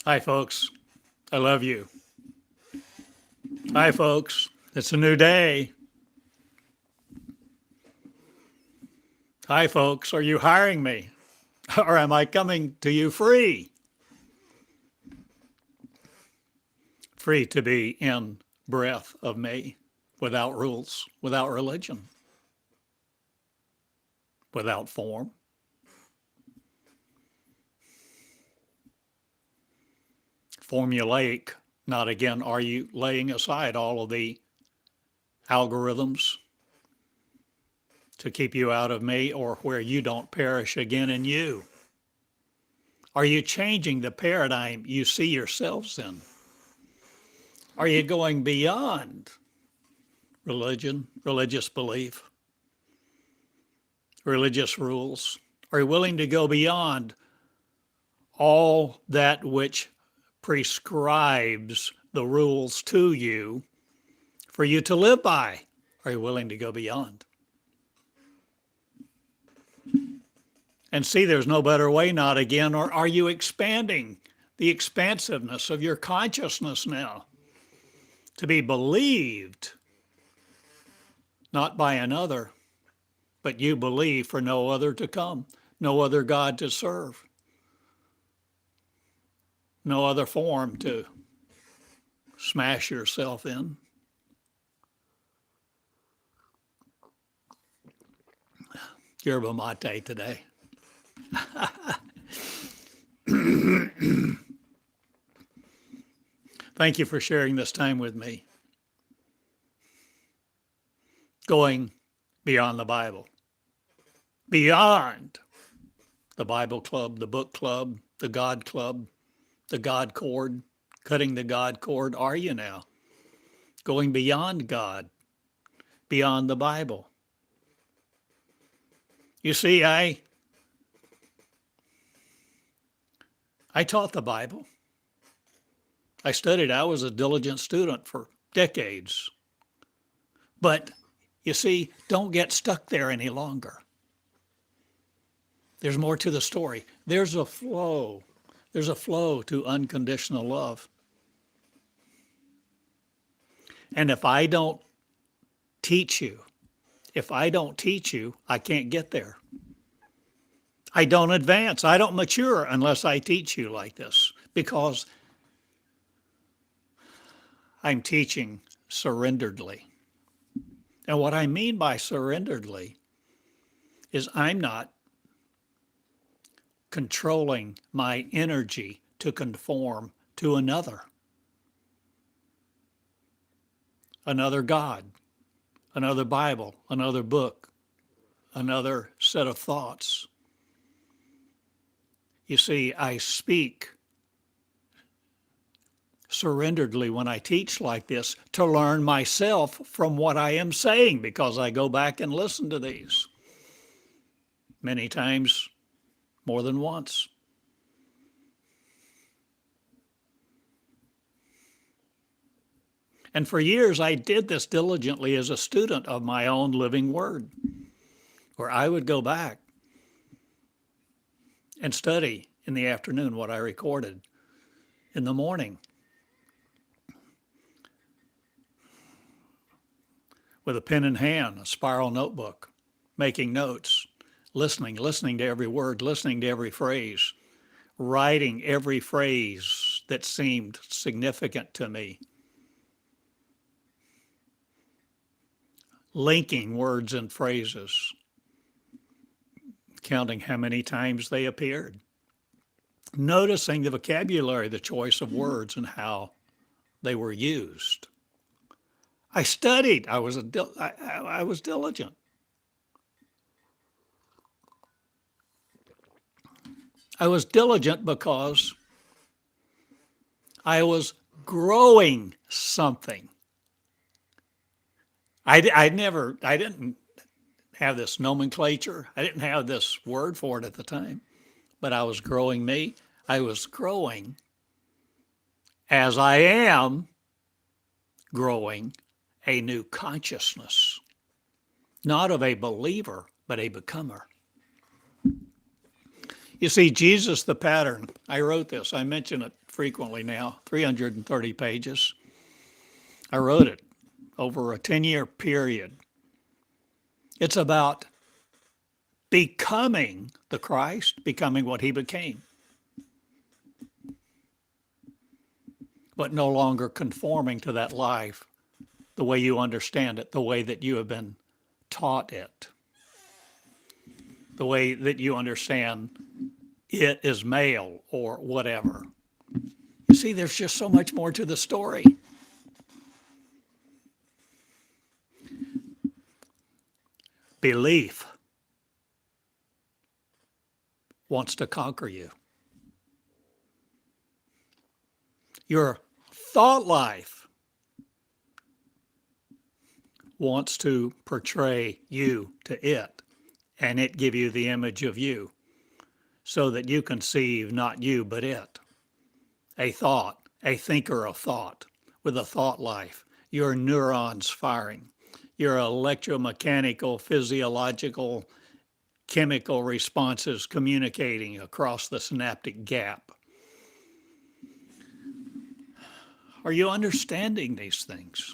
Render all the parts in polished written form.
Hi, folks. I love you. Hi, folks. It's a new day. Hi, folks. Are you hiring me? Or am I coming to you free? Free to be in breath of me, without rules, without religion, without form. Formulaic, not again, are you laying aside all of the algorithms to keep you out of me or where you don't perish again in you? Are you changing the paradigm you see yourselves in? Are you going beyond religion, religious belief, religious rules? Are you willing to go beyond all that which prescribes the rules to you for you to live by? Are you willing to go beyond? And see, there's no better way, not again. Or are you expanding the expansiveness of your consciousness now to be believed, not by another, but you believe for no other to come, no other God to serve, no other form to smash yourself in? Yerba mate today. Thank you for sharing this time with me. Going beyond the Bible, beyond the Bible Club, the Book Club, the God Club, the God Cord, cutting the God cord. Are you now going beyond God, beyond the Bible? You see, I taught the Bible. I studied. I was a diligent student for decades. But you see, don't get stuck there any longer. There's more to the story. There's a flow. There's a flow to unconditional love. And if I don't teach you, I can't get there. I don't advance. I don't mature unless I teach you like this, because I'm teaching surrenderedly. And what I mean by surrenderedly is I'm not controlling my energy to conform to another God, another Bible, another book, another set of thoughts. You see, I speak surrenderedly when I teach like this to learn myself from what I am saying, because I go back and listen to these many times, more than once. And for years, I did this diligently as a student of my own living word, where I would go back and study in the afternoon what I recorded in the morning with a pen in hand, a spiral notebook, making notes, listening to every word, listening to every phrase, writing every phrase that seemed significant to me, linking words and phrases, counting how many times they appeared, noticing the vocabulary, the choice of words, and how they were used. I studied. I was diligent. I was diligent because I was growing something. I didn't have this nomenclature. I didn't have this word for it at the time, but I was growing me. I was growing as I am growing a new consciousness, not of a believer, but a becomer. You see, Jesus the pattern. I wrote this. I mention it frequently now, 330 pages. I wrote it over a 10-year period. It's about becoming the Christ, becoming what he became, but no longer conforming to that life the way you understand it, the way that you have been taught it, the way that you understand it is male or whatever. You see, there's just so much more to the story. Belief wants to conquer you. Your thought life wants to portray you to it, and it give you the image of you so that you conceive not you but it. A thought, a thinker of thought with a thought life, your neurons firing, your electromechanical, physiological, chemical responses communicating across the synaptic gap. Are you understanding these things?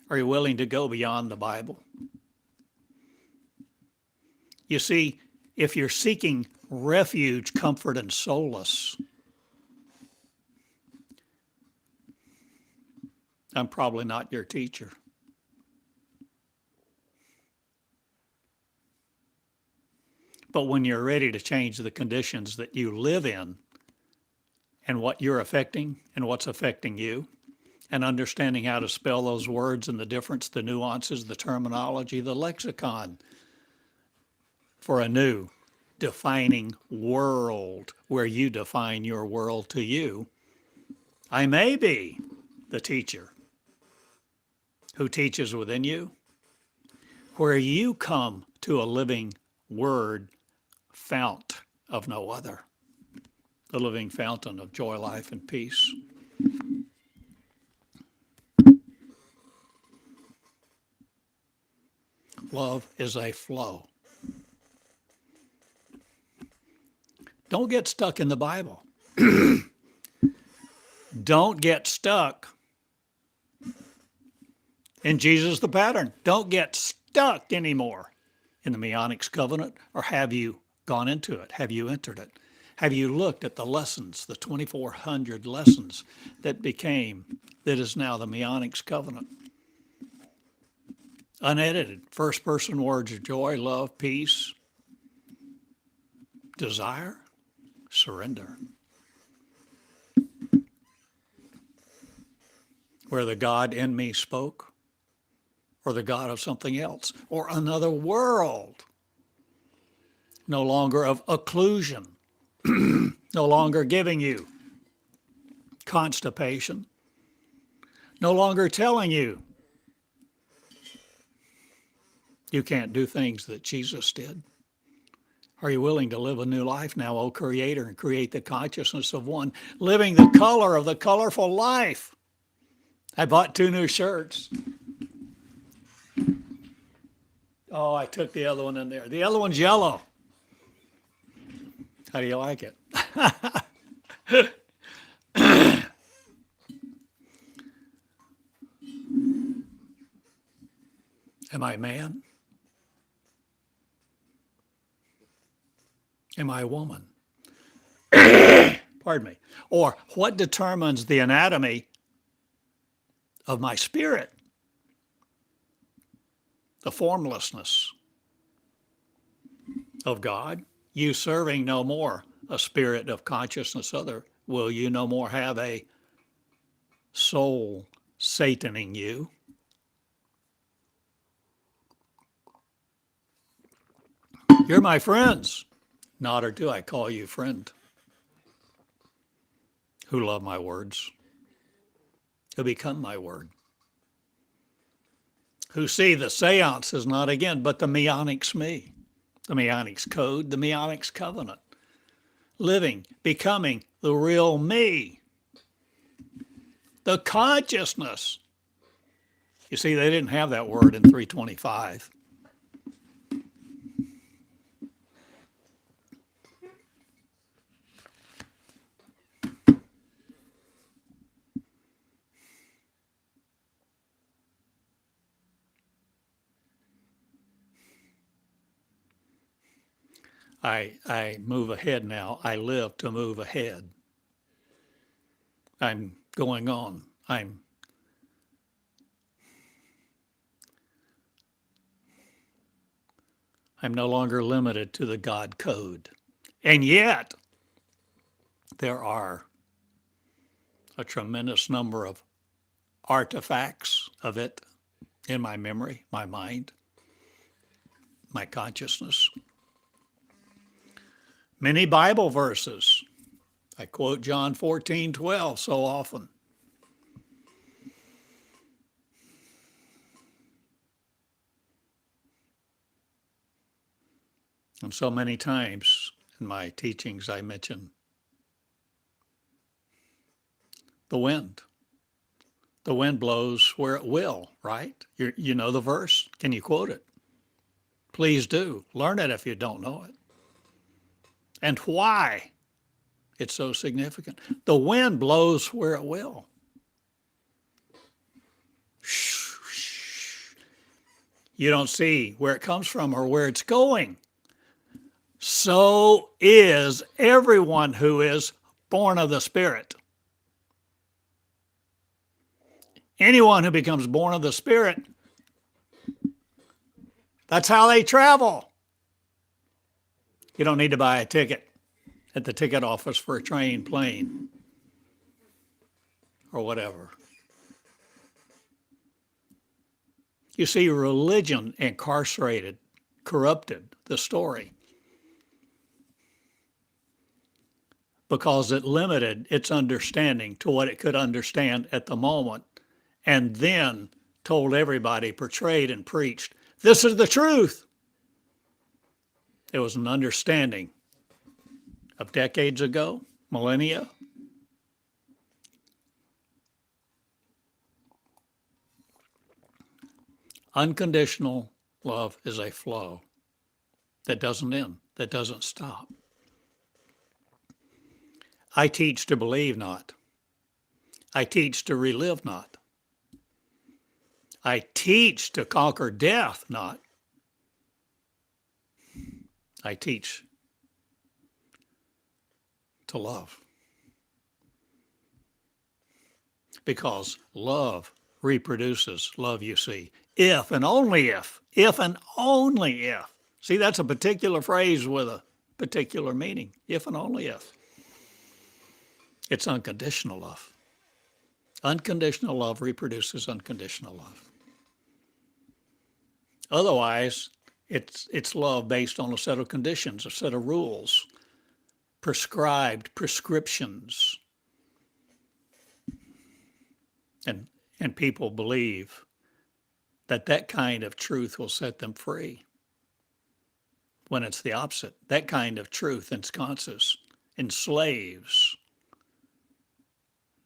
Are you willing to go beyond the Bible? You see, if you're seeking refuge, comfort, and solace, I'm probably not your teacher. But when you're ready to change the conditions that you live in and what you're affecting and what's affecting you, and understanding how to spell those words and the difference, the nuances, the terminology, the lexicon for a new defining world where you define your world to you, I may be the teacher who teaches within you, where you come to a living word, fount of no other, the living fountain of joy, life, and peace. Love is a flow. Don't get stuck in the Bible. Don't get stuck in Jesus the pattern. Don't get stuck anymore in the Messianic covenant, or have you gone into it? Have you entered it? Have you looked at the lessons, the 2,400 lessons that is now the Messianic covenant? Unedited, first person words of joy, love, peace, desire, surrender. Where the God in me spoke, or the God of something else, or another world. No longer of occlusion, no longer giving you constipation, no longer telling you you can't do things that Jesus did. Are you willing to live a new life now, O Creator, and create the consciousness of one, living the color of the colorful life? I bought 2 new shirts. Oh, I took the other one in there. The other one's yellow. How do you like it? Am I a man? Am I a woman? Pardon me. Or what determines the anatomy of my spirit? The formlessness of God. You serving no more a spirit of consciousness other. Will you no more have a soul Sataning you? You're my friends. Not or do I call you friend? Who love my words, who become my word, who see the seance is not again, but the Messianic's me, the Messianic's code, the Messianic's covenant, living, becoming the real me, the consciousness. You see, they didn't have that word in 325. I move ahead now. I live to move ahead. I'm going on. I'm no longer limited to the God code. And yet, there are a tremendous number of artifacts of it in my memory, my mind, my consciousness. Many Bible verses. I quote John 14:12 so often. And so many times in my teachings, I mention the wind. The wind blows where it will, right? You know the verse. Can you quote it? Please do. Learn it if you don't know it. And why it's so significant. The wind blows where it will. You don't see where it comes from or where it's going. So is everyone who is born of the Spirit. Anyone who becomes born of the Spirit, that's how they travel. You don't need to buy a ticket at the ticket office for a train, plane, or whatever. You see, religion incarcerated, corrupted the story because it limited its understanding to what it could understand at the moment, and then told everybody, portrayed and preached, this is the truth. It was an understanding of decades ago, millennia. Unconditional love is a flow that doesn't end, that doesn't stop. I teach to believe not. I teach to relive not. I teach to conquer death not. I teach to love. Because love reproduces love, you see. If and only if and only if. See, that's a particular phrase with a particular meaning. If and only if. It's unconditional love. Unconditional love reproduces unconditional love. Otherwise, it's love based on a set of conditions, a set of rules, prescribed prescriptions. And people believe that kind of truth will set them free, when it's the opposite. That kind of truth ensconces, enslaves,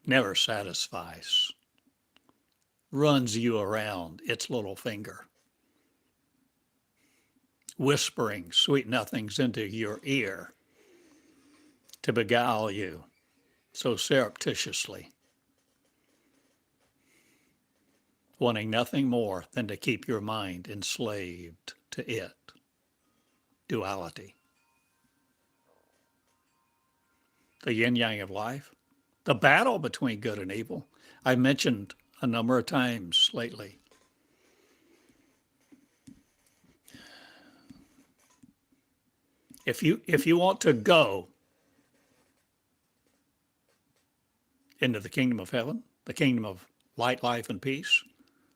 never satisfies, runs you around its little finger, whispering sweet nothings into your ear to beguile you so surreptitiously, wanting nothing more than to keep your mind enslaved to it. Duality. The yin-yang of life. The battle between good and evil. I mentioned a number of times lately. If you want to go into the kingdom of heaven, the kingdom of light, life, and peace,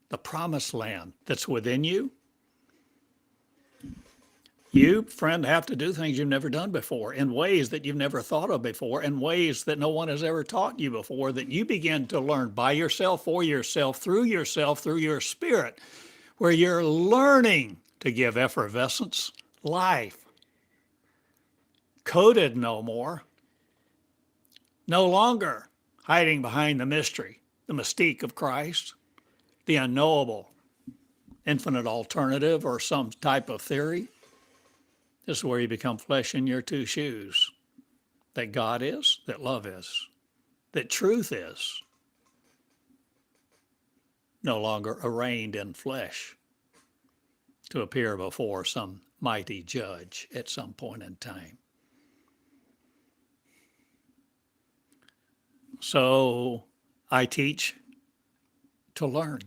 the promised land that's within you, you, friend, have to do things you've never done before in ways that you've never thought of before, in ways that no one has ever taught you before, that you begin to learn by yourself, for yourself, through your spirit, where you're learning to give effervescence, life, coded no more, no longer hiding behind the mystery, the mystique of Christ, the unknowable, infinite alternative, or some type of theory. This is where you become flesh in your two shoes. That God is, that love is, that truth is. No longer arraigned in flesh to appear before some mighty judge at some point in time. So I teach to learn.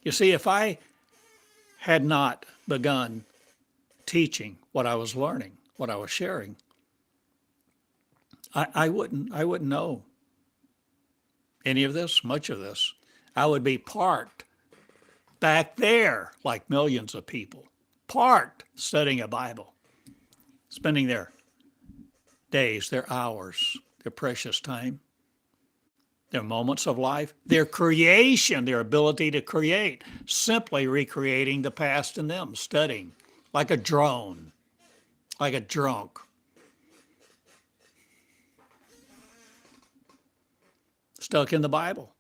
You see, if I had not begun teaching what I was learning, what I was sharing, I wouldn't know any of this, much of this. I would be parked back there like millions of people, parked studying a Bible, spending their days, their hours, their precious time, their moments of life, their creation, their ability to create, simply recreating the past in them, studying like a drone, like a drunk. Stuck in the Bible,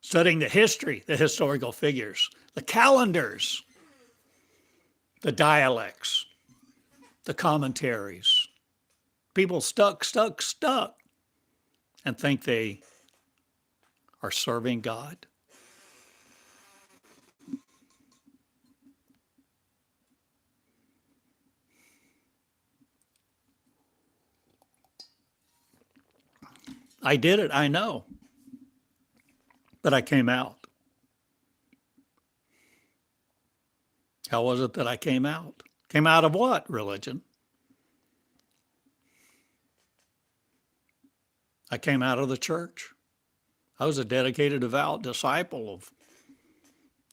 studying the history, the historical figures, the calendars, the dialects, the commentaries. People stuck, and think they are serving God. I did it, I know, but I came out. How was it that I came out? Came out of what? Religion. I came out of the church. I was a dedicated, devout disciple of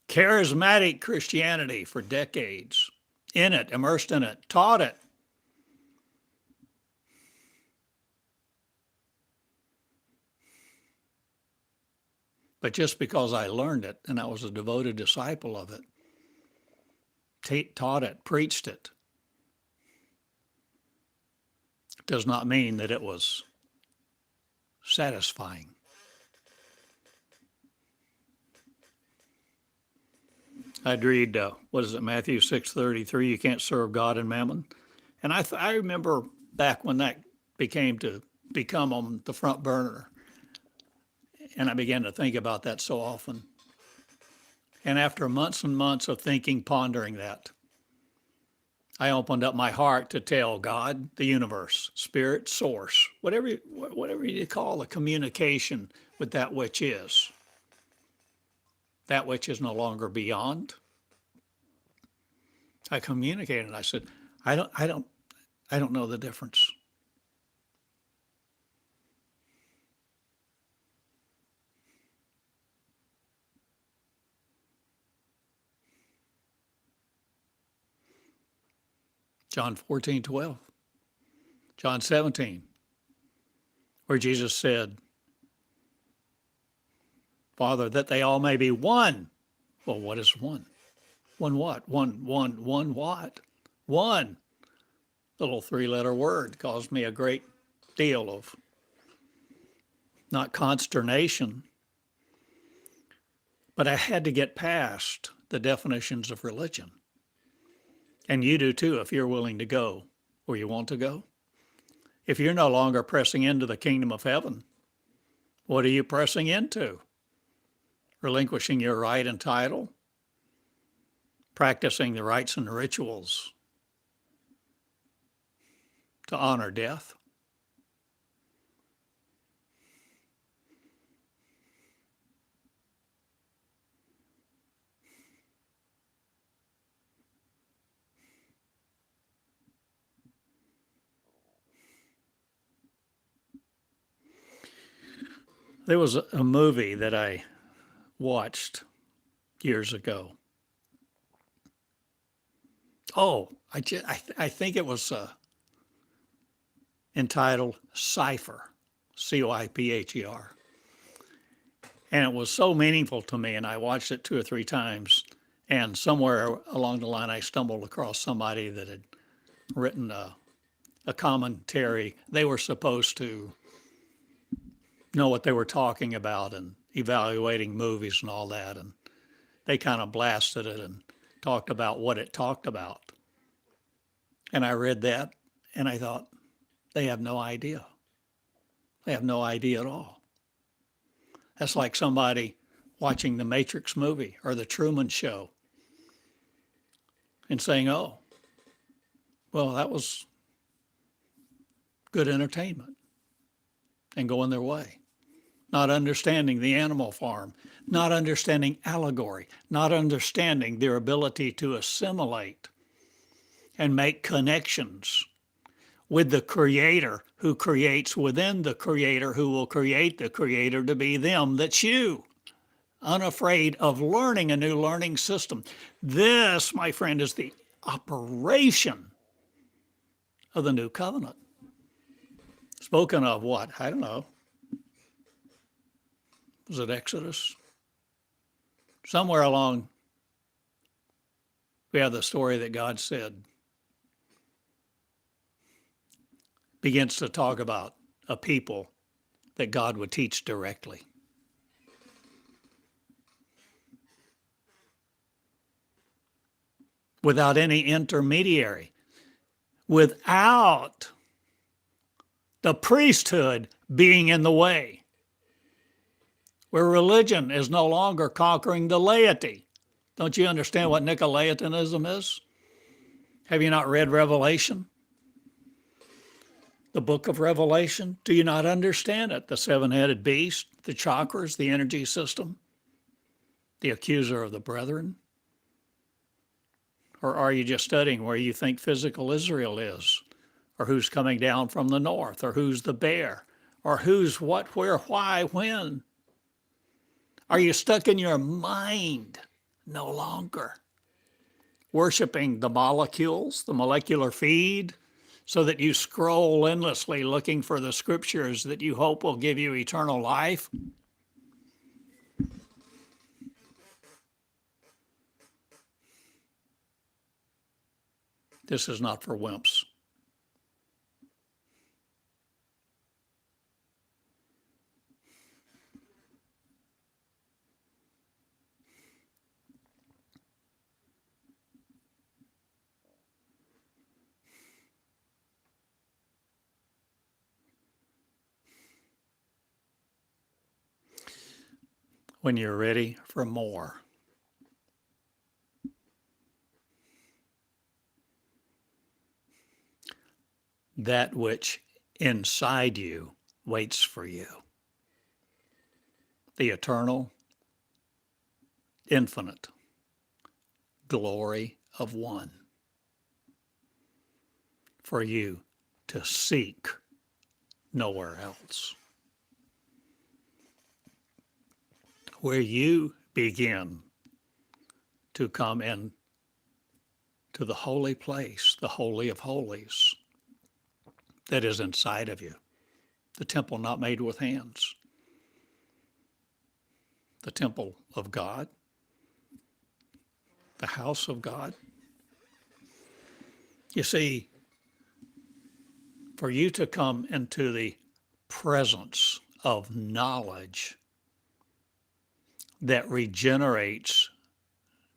charismatic Christianity for decades. In it, immersed in it, taught it. But just because I learned it and I was a devoted disciple of it, taught it, preached it, does not mean that it was satisfying. I'd read, what is it, Matthew 6:33, you can't serve God and mammon. And I remember back when that become on the front burner. And I began to think about that so often. And after months and months of thinking, pondering that, I opened up my heart to tell God, the universe, spirit, source, whatever you call the communication with that which is no longer beyond. I communicated and I said, I don't know the difference. John 14:12, John 17, where Jesus said, Father, that they all may be one. Well, what is one? One what? One what? One little three-letter word caused me a great deal of, not consternation, but I had to get past the definitions of religion. And you do too, if you're willing to go where you want to go. If you're no longer pressing into the kingdom of heaven, what are you pressing into? Relinquishing your right and title? Practicing the rites and rituals to honor death? There was a movie that I watched years ago. Oh, I think it was entitled Cipher, Cypher. And it was so meaningful to me, and I watched it 2 or 3 times. And somewhere along the line, I stumbled across somebody that had written a commentary. They were supposed to know what they were talking about and evaluating movies and all that. And they kind of blasted it and talked about what it talked about. And I read that and I thought, they have no idea. They have no idea at all. That's like somebody watching the Matrix movie or the Truman Show and saying, oh, well, that was good entertainment, and going their way. Not understanding the animal farm, not understanding allegory, not understanding their ability to assimilate and make connections with the Creator who creates within the Creator who will create the Creator to be them. That's you, unafraid of learning a new learning system. This, my friend, is the operation of the new covenant. Spoken of what? I don't know. Was it Exodus? Somewhere along, we have the story that God said, begins to talk about a people that God would teach directly. Without any intermediary, without the priesthood being in the way, where religion is no longer conquering the laity. Don't you understand what Nicolaitanism is? Have you not read Revelation? The book of Revelation? Do you not understand it? The seven-headed beast, the chakras, the energy system, the accuser of the brethren? Or are you just studying where you think physical Israel is? Or who's coming down from the north? Or who's the bear? Or who's what, where, why, when? Are you stuck in your mind? No longer. Worshipping the molecules, the molecular feed, so that you scroll endlessly looking for the scriptures that you hope will give you eternal life? This is not for wimps. When you're ready for more, that which inside you waits for you. The eternal, infinite glory of one. For you to seek nowhere else. Where you begin to come in to the holy place, the Holy of Holies, that is inside of you, the temple not made with hands, the temple of God, the house of God. You see, for you to come into the presence of knowledge that regenerates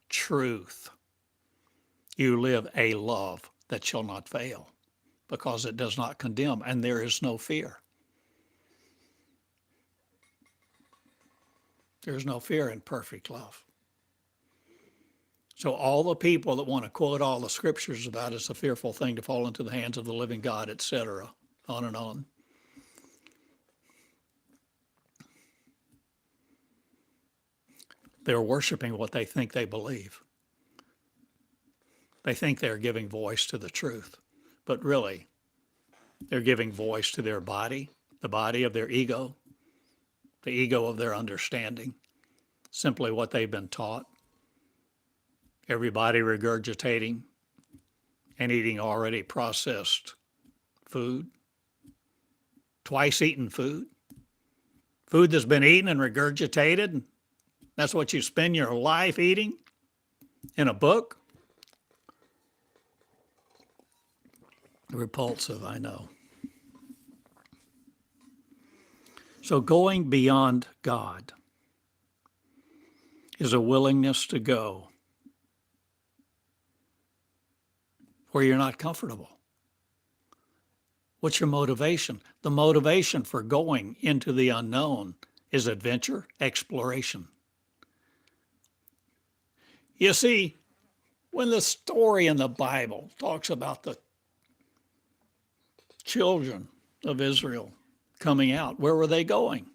truth, you live a love that shall not fail, because it does not condemn, and there is no fear. There is no fear in perfect love. So all the people that want to quote all the scriptures about it's a fearful thing to fall into the hands of the living God, etc., on and on. They're worshiping what they think they believe. They think they're giving voice to the truth, but really, they're giving voice to their body, the body of their ego, the ego of their understanding, simply what they've been taught. Everybody regurgitating and eating already processed food, twice eaten food, food that's been eaten and regurgitated. That's what you spend your life eating in a book. Repulsive, I know. So going beyond God is a willingness to go where you're not comfortable. What's your motivation? The motivation for going into the unknown is adventure, exploration. You see, When the story in the Bible talks about the children of Israel coming out, where were they going?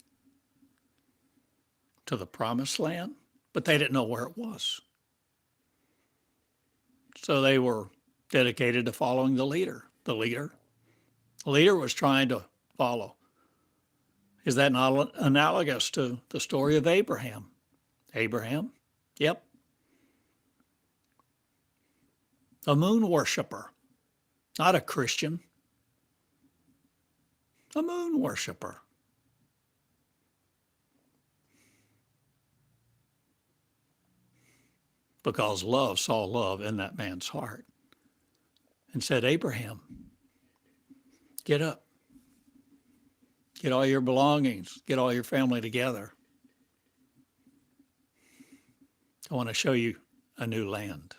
To the promised land, but they didn't know where it was. So they were dedicated to following the leader. The leader was trying to follow. Is that not analogous to the story of Abraham? Abraham? Yep. A moon worshiper, not a Christian. A moon worshiper. Because love saw love in that man's heart and said, Abraham, get up. Get all your belongings. Get all your family together. I want to show you a new land.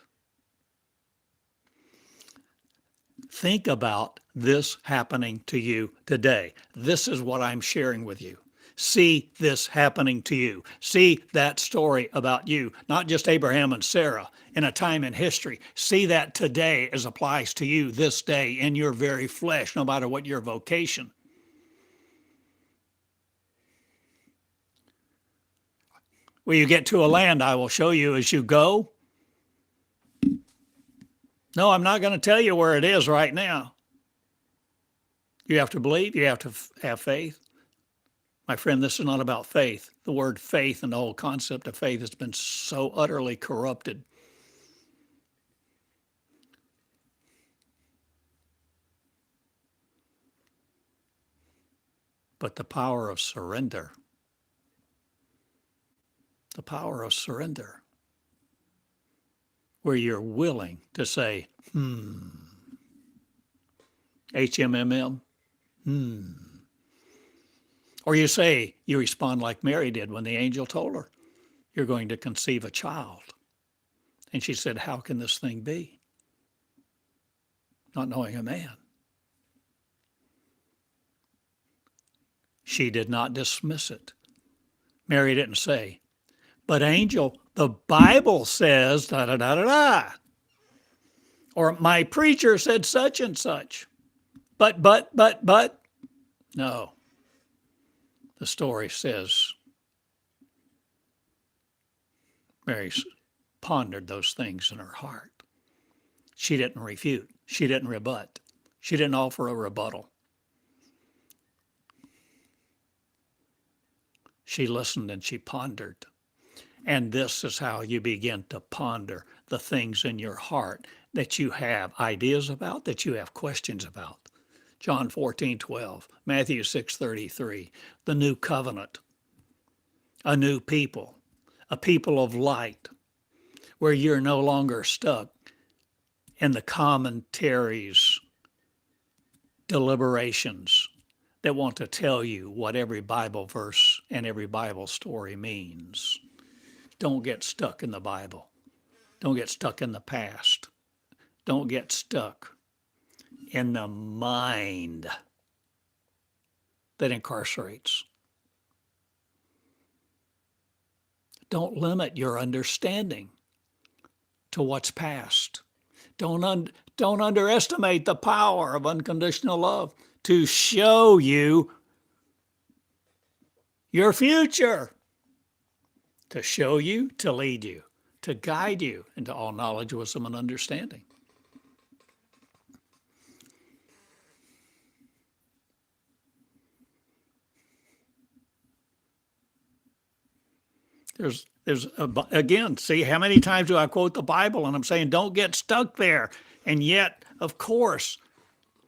Think about this happening to you today. This is what I'm sharing with you. See this happening to you. See that story about you, not just Abraham and Sarah in a time in history. See that today as applies to you this day in your very flesh, no matter what your vocation. Will you get to a land I will show you as you go? No, I'm not going to tell you where it is right now. You have to believe. You have to have faith. My friend, this is not about faith. The word faith and the whole concept of faith has been so utterly corrupted. But the power of surrender, where you're willing to say, HMMM, Or you say, you respond like Mary did when the angel told her, you're going to conceive a child. And she said, how can this thing be? Not knowing a man. She did not dismiss it. Mary didn't say, but angel, the Bible says da da da da da. Or my preacher said such and such. But. No. The story says Mary pondered those things in her heart. She didn't refute. She didn't rebut. She didn't offer a rebuttal. She listened and she pondered. And this is how you begin to ponder the things in your heart that you have ideas about, that you have questions about. John 14:12, Matthew 6:33, the new covenant, a new people, a people of light, where you're no longer stuck in the commentaries, deliberations that want to tell you what every Bible verse and every Bible story means. Don't get stuck in the Bible. Don't get stuck in the past. Don't get stuck in the mind that incarcerates. Don't limit your understanding to what's past. Don't underestimate the power of unconditional love to show you your future, to show you, to lead you, to guide you into all knowledge, wisdom, and understanding. Again, see, how many times do I quote the Bible and I'm saying don't get stuck there? And yet, of course,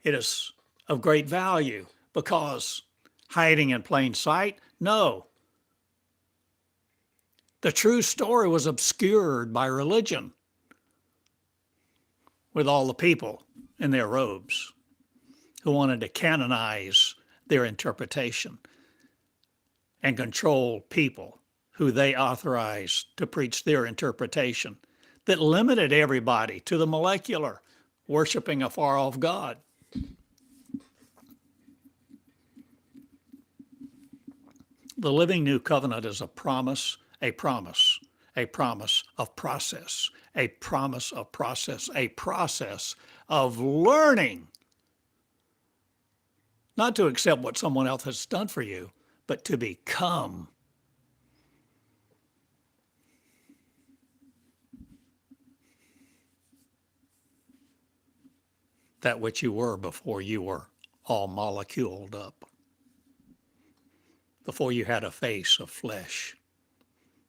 it is of great value because hiding in plain sight? No. The true story was obscured by religion with all the people in their robes who wanted to canonize their interpretation and control people who they authorized to preach their interpretation that limited everybody to the molecular, worshiping a far-off God. The living new covenant is a promise of process, a promise, a process of learning, not to accept what someone else has done for you, but to become that which you were before you were all moleculed up, before you had a face of flesh,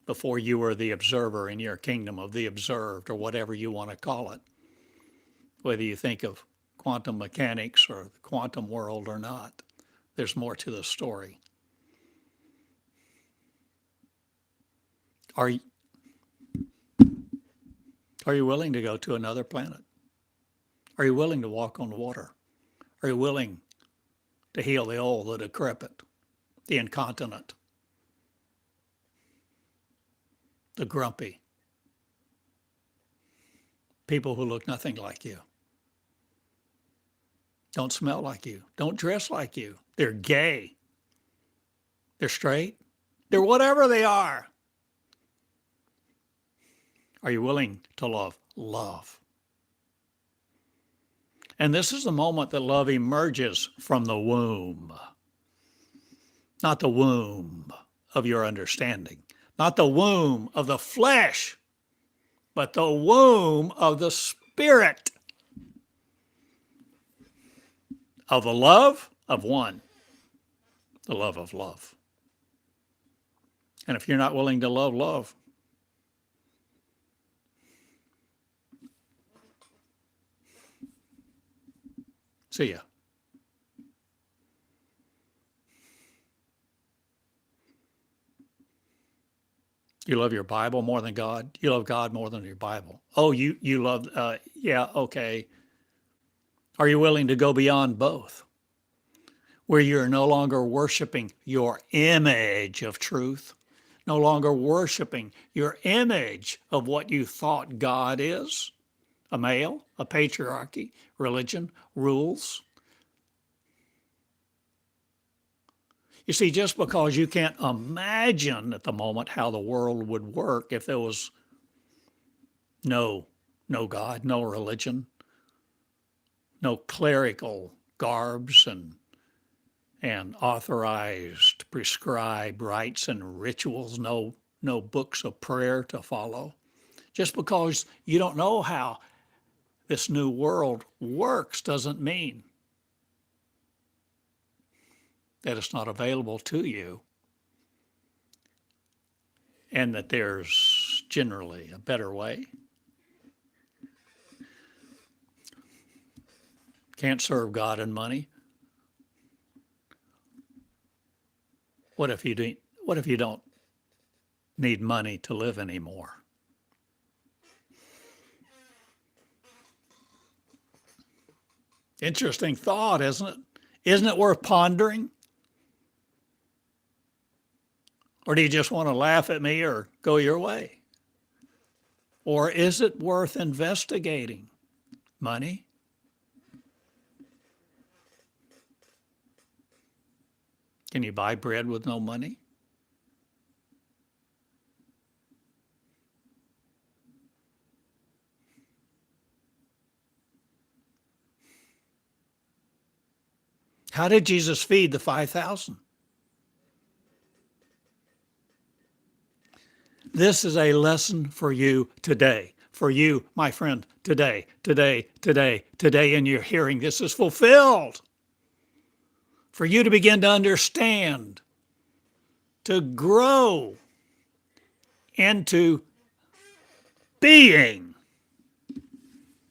before you were the observer in your kingdom of the observed, or whatever you want to call it, whether you think of quantum mechanics or the quantum world or not. There's more to the story. Are you willing to go to another planet? Are you willing to walk on water? Are you willing to heal the old, the decrepit, the incontinent, the grumpy, people who look nothing like you, don't smell like you, don't dress like you, they're gay, they're straight, they're whatever they are? Are you willing to love? Love. And this is the moment that love emerges from the womb. Not the womb of your understanding, not the womb of the flesh, but the womb of the spirit, of the love of one, the love of love. And if you're not willing to love love, see ya. You love your Bible more than God? You love God more than your Bible? Oh, you love, yeah, okay. Are you willing to go beyond both? Where you're no longer worshiping your image of truth, no longer worshiping your image of what you thought God is, a male, a patriarchy, religion, rules. You see, just because you can't imagine at the moment how the world would work if there was no God, no religion, no clerical garbs and authorized, prescribed rites and rituals, no books of prayer to follow. Just because you don't know how this new world works doesn't mean that it's not available to you and that there's generally a better way. Can't serve God and money. What if you don't need money to live anymore? Interesting thought, isn't it? Isn't it worth pondering? Or do you just want to laugh at me or go your way? Or is it worth investigating? Money? Can you buy bread with no money? How did Jesus feed the 5,000? This is a lesson for you today. For you, my friend, today, and you're hearing this is fulfilled. For you to begin to understand, to grow into being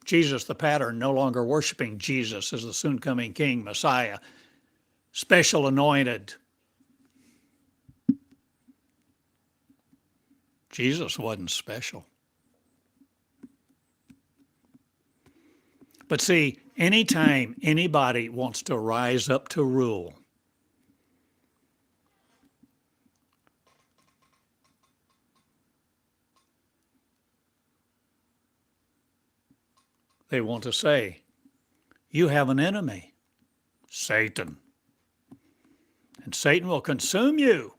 Jesus the pattern, no longer worshiping Jesus as the soon-coming King, Messiah, special anointed. Jesus wasn't special. But see, anytime anybody wants to rise up to rule, they want to say, you have an enemy, Satan. And Satan will consume you.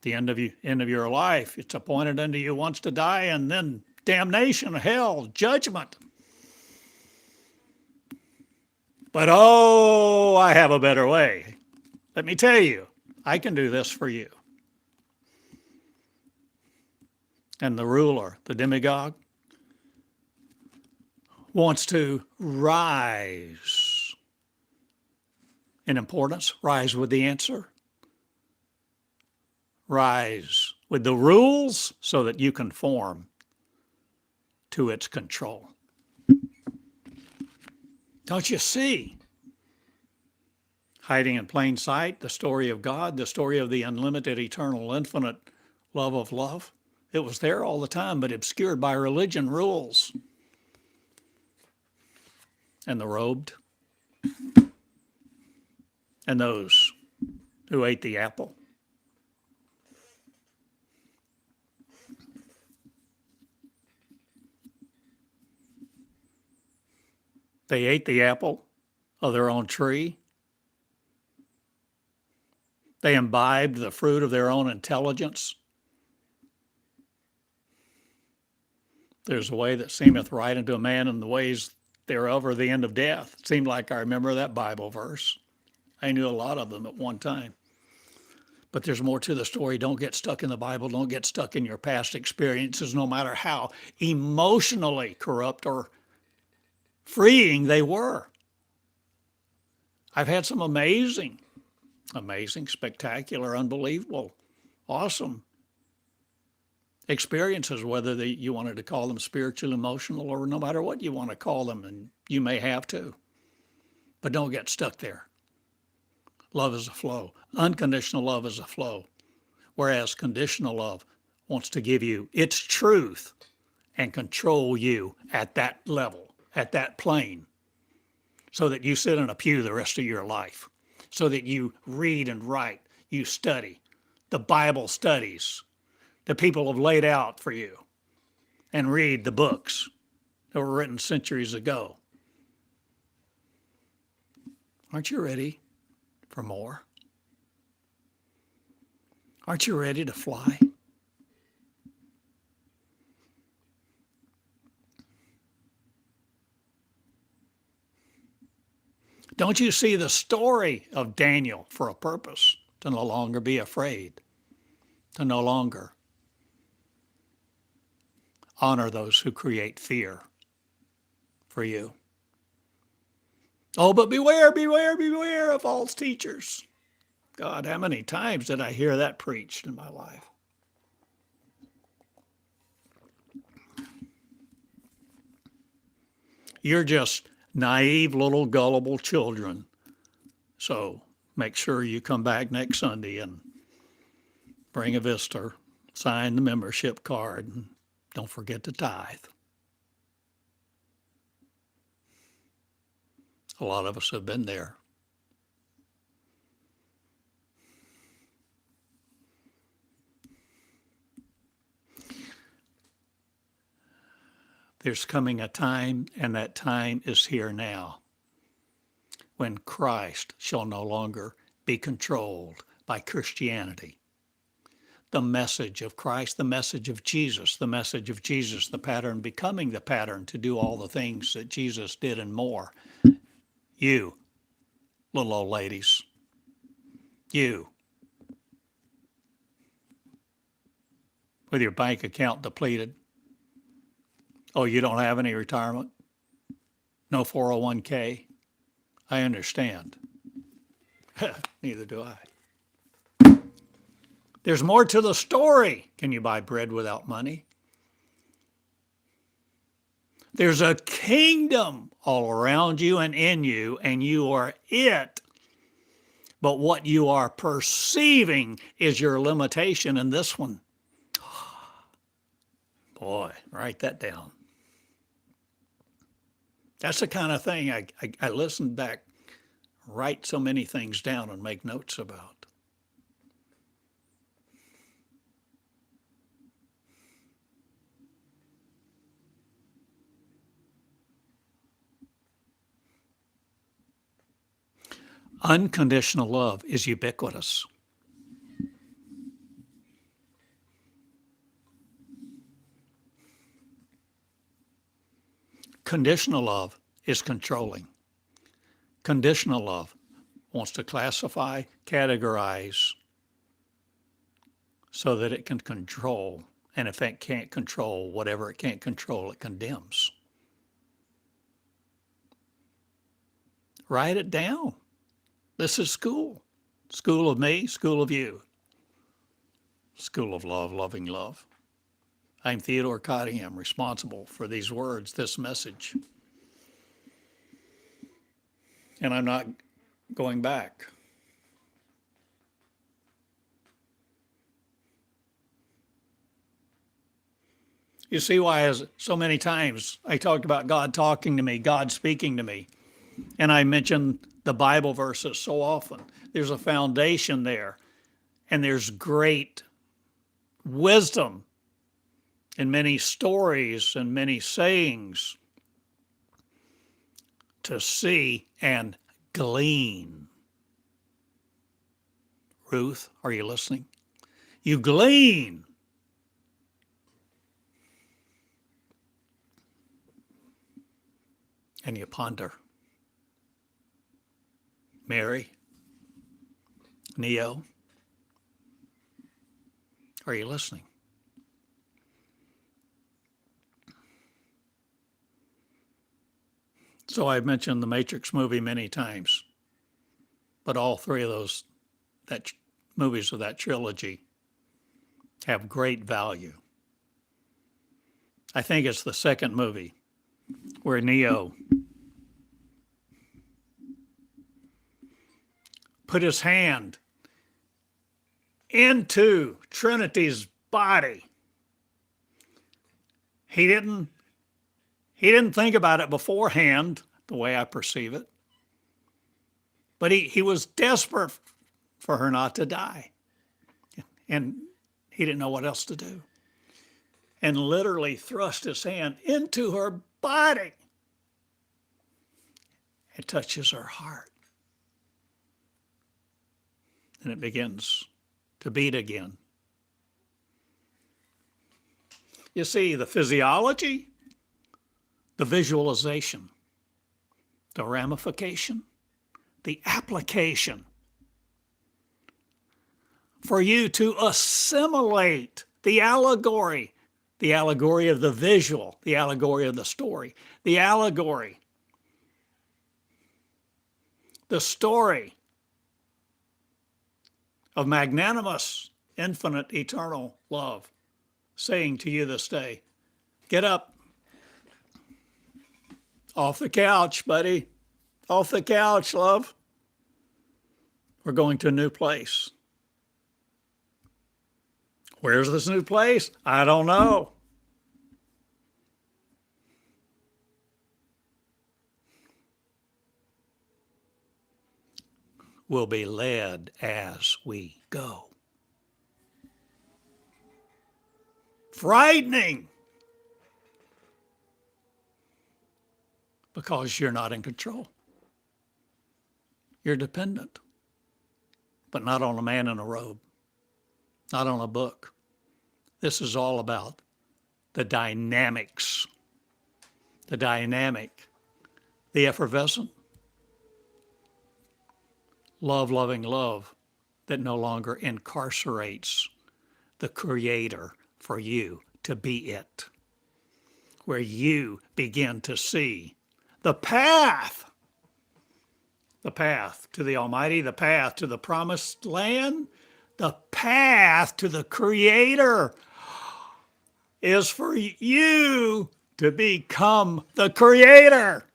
The end of your life, it's appointed unto you once to die, and then damnation, hell, judgment. But oh, I have a better way. Let me tell you, I can do this for you. And the ruler, the demagogue, wants to rise in importance, rise with the answer, rise with the rules so that you conform to its control. Don't you see? Hiding in plain sight, the story of God, the story of the unlimited, eternal, infinite love of love. It was there all the time, but obscured by religion rules. And the robed, and those who ate the apple. They ate the apple of their own tree. They imbibed the fruit of their own intelligence. There's a way that seemeth right unto a man, and the ways thereof are the end of death. It seemed like I remember that Bible verse. I knew a lot of them at one time. But there's more to the story. Don't get stuck in the Bible. Don't get stuck in your past experiences, no matter how emotionally corrupt or freeing they were. I've had some amazing, spectacular, unbelievable, awesome experiences, whether you wanted to call them spiritual, emotional, or no matter what you want to call them, and you may have to. But don't get stuck there. Love is a flow. Unconditional love is a flow, whereas conditional love wants to give you its truth and control you at that level, at that plane, so that you sit in a pew the rest of your life, so that you read and write, you study, the Bible studies that people have laid out for you, and read the books that were written centuries ago. Aren't you ready for more? Aren't you ready to fly? Don't you see the story of Daniel for a purpose? To no longer be afraid, to no longer honor those who create fear for you. Oh, but beware, beware, beware of false teachers. God, how many times did I hear that preached in my life? You're just naive little gullible children. So make sure you come back next Sunday and bring a visitor, sign the membership card, and don't forget to tithe. A lot of us have been there. There's coming a time, and that time is here now, when Christ shall no longer be controlled by Christianity. The message of Christ, the message of Jesus, the pattern becoming the pattern to do all the things that Jesus did and more. You, little old ladies, you, with your bank account depleted. Oh, you don't have any retirement? No 401k? I understand. Neither do I. There's more to the story. Can you buy bread without money? There's a kingdom all around you and in you, and you are it. But what you are perceiving is your limitation in this one. Boy, write that down. That's the kind of thing I listen back, write so many things down and make notes about. Unconditional love is ubiquitous. Conditional love is controlling. Conditional love wants to classify, categorize, so that it can control. And if it can't control whatever it can't control, it condemns. Write it down. This is school. School of me, school of you. School of love, loving love. I'm Theodore Cottingham, responsible for these words, this message. And I'm not going back. You see why, as so many times I talked about God talking to me, God speaking to me, and I mentioned the Bible verses so often. There's a foundation there, and there's great wisdom in many stories and many sayings to see and glean. Ruth, are you listening? You glean. And you ponder. Mary, Neo, are you listening? So I've mentioned the Matrix movie many times, but all three of those movies of that trilogy have great value. I think it's the second movie where Neo put his hand into Trinity's body. He didn't think about it beforehand, the way I perceive it. But he was desperate for her not to die. And he didn't know what else to do. And literally thrust his hand into her body. It touches her heart. And it begins to beat again. You see, the physiology, the visualization, the ramification, the application. For you to assimilate the allegory of the visual, the allegory of the story, the allegory, the story of magnanimous, infinite, eternal love, saying to you this day, get up, off the couch, buddy, off the couch, love. We're going to a new place. Where's this new place? I don't know. We'll be led as we go. Frightening. Because you're not in control. You're dependent. But not on a man in a robe. Not on a book. This is all about the dynamics. The dynamic. The effervescent. Love, loving love that no longer incarcerates the Creator for you to be it. Where you begin to see the path to the Almighty, the path to the promised land, the path to the Creator is for you to become the Creator.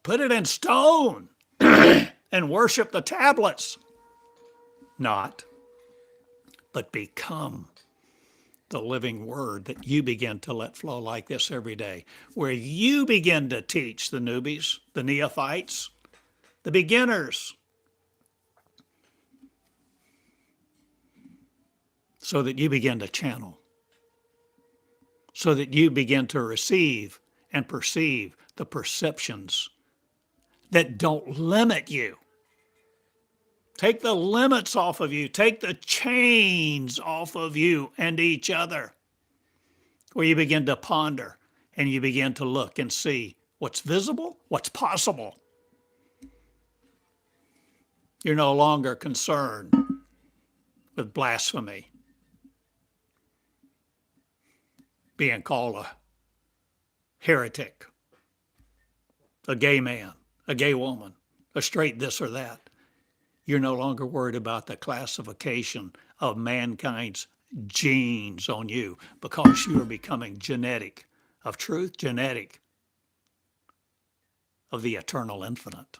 Put it in stone and worship the tablets. Not, but become the living word that you begin to let flow like this every day, where you begin to teach the newbies, the neophytes, the beginners, so that you begin to channel, so that you begin to receive and perceive the perceptions that don't limit you. Take the limits off of you. Take the chains off of you and each other, where you begin to ponder and you begin to look and see what's visible, what's possible. You're no longer concerned with blasphemy, being called a heretic, a gay man, a gay woman, a straight this or that. You're no longer worried about the classification of mankind's genes on you, because you are becoming genetic of truth, genetic of the eternal infinite.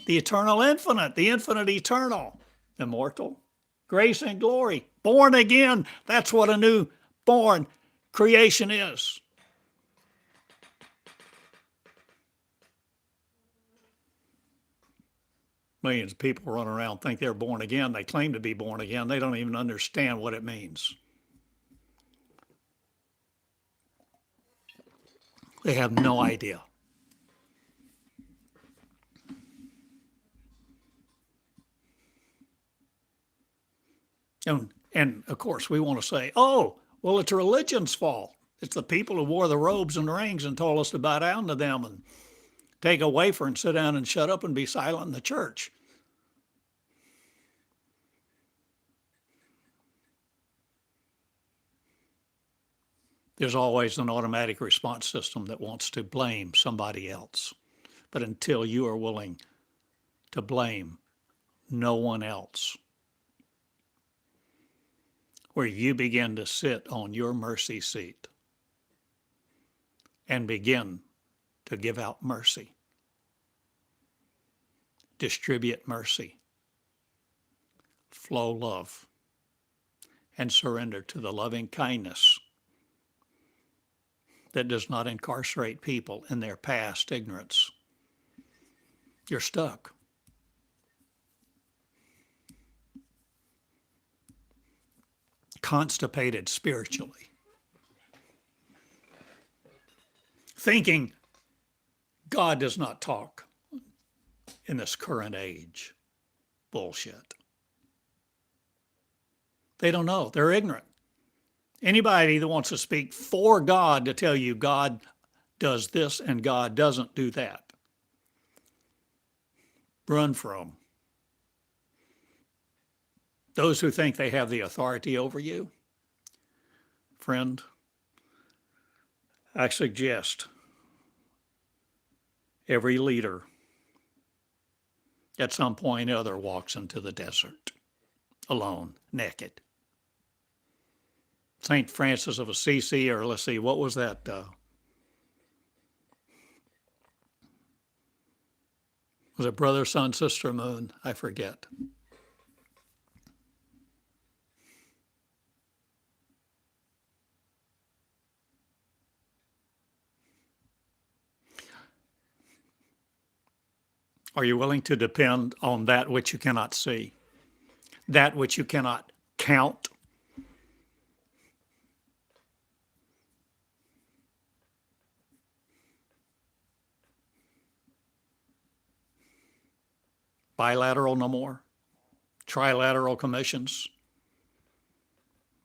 The eternal infinite, the infinite eternal, immortal, grace and glory, born again. That's what a new born creation is. Millions of people run around, think they're born again. They claim to be born again. They don't even understand what it means. They have no idea. And of course, we want to say, oh, well, it's religion's fault. It's the people who wore the robes and rings and told us to bow down to them and take a wafer and sit down and shut up and be silent in the church. There's always an automatic response system that wants to blame somebody else. But until you are willing to blame no one else, where you begin to sit on your mercy seat and begin to give out mercy, distribute mercy, flow love, and surrender to the loving kindness that does not incarcerate people in their past ignorance, you're stuck. Constipated spiritually. Thinking God does not talk in this current age. Bullshit. They don't know. They're ignorant. Anybody that wants to speak for God to tell you God does this and God doesn't do that, run from. Those who think they have the authority over you, friend, I suggest every leader at some point or other walks into the desert alone, naked. St. Francis of Assisi, or let's see, what was that? Was it Brother, Sun, Sister, Moon? I forget. Are you willing to depend on that which you cannot see, that which you cannot count? Bilateral no more, trilateral commissions,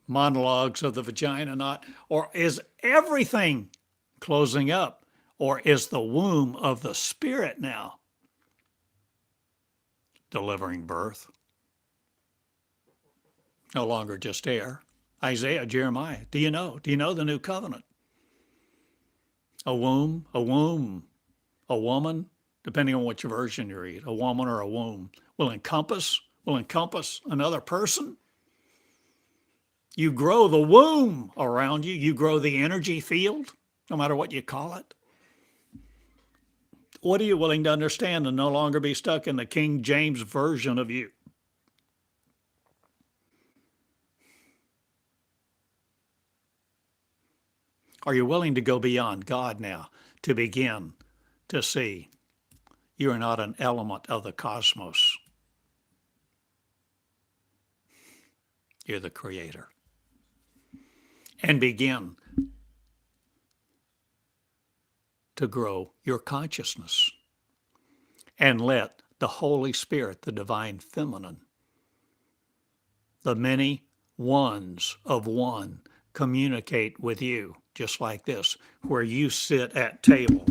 monologues of the vagina not, or is everything closing up, or is the womb of the Spirit now delivering birth? No longer just air. Isaiah, Jeremiah, do you know? Do you know the new covenant? A womb, a woman, depending on which version you read, a woman or a womb, will encompass another person. You grow the womb around you. You grow the energy field, no matter what you call it. What are you willing to understand and no longer be stuck in the King James version of you? Are you willing to go beyond God now to begin to see you are not an element of the cosmos? You're the creator. And begin to grow your consciousness and let the Holy Spirit, the divine feminine, The many ones of one communicate with you, just like this, where you sit at table